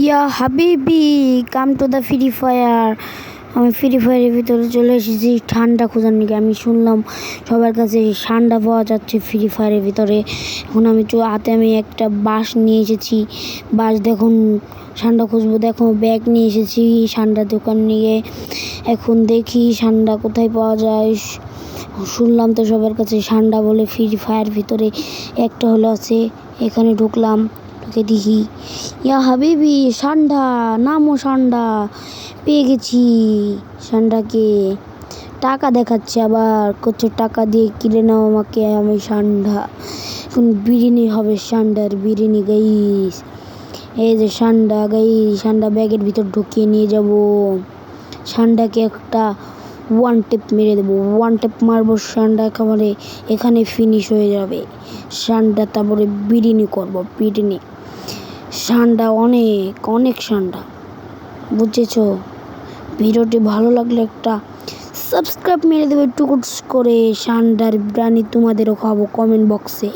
ইয়া হাবিবি come to the free fire. আমি free ফায়ারের ভিতরে চলে এসেছি ঠান্ডা খোঁজার নিকে। আমি শুনলাম সবার কাছে ঠান্ডা পাওয়া যাচ্ছে ফ্রি ফায়ারের ভিতরে। এখন হাতে আমি একটা বাঁশ নিয়ে এসেছি। বাঁশ দেখুন ঠান্ডা খুঁজবো, দেখো ব্যাগ নিয়ে এসেছি ঠান্ডা দোকান নিয়ে। এখন দেখি ঠান্ডা কোথায় পাওয়া যায়। শুনলাম তো সবার কাছে ঠান্ডা বলে ফ্রি ফায়ার ভিতরে একটা হলো আছে। এখানে ঢুকলাম, ঢুকে দেখি ইয়া হাবিবি ঠান্ডা, নামো ঠান্ডা, পেয়ে গেছি ঠান্ডাকে। টাকা দেখাচ্ছে, আবার করছে টাকা দিয়ে কিনে নাও আমাকে, আমি ঠান্ডা। এখন বিরিয়ানি হবে, ঠান্ডার বিরিয়ানি গাইস। এই যে ঠান্ডা গাইস, ঠান্ডা ব্যাগের ভিতর ঢুকিয়ে নিয়ে যাব। ঠান্ডাকে একটা ওয়ান টেপ মেরে দেবো, ওয়ান টেপ মারবো ঠান্ডা একেবারে এখানে ফিনিশ হয়ে যাবে। ঠান্ডা তারপরে বিরিয়ানি করবো, বিরিয়ানি। ঠান্ডা অনেক অনেক ঠান্ডা, বুঝেছ? ভিডিওটি ভালো লাগলে একটা সাবস্ক্রাইব মেরে দেবে টুকুস করে। ঠান্ডার বিরিয়ানি তোমাদেরও খাবো কমেন্ট বক্সে।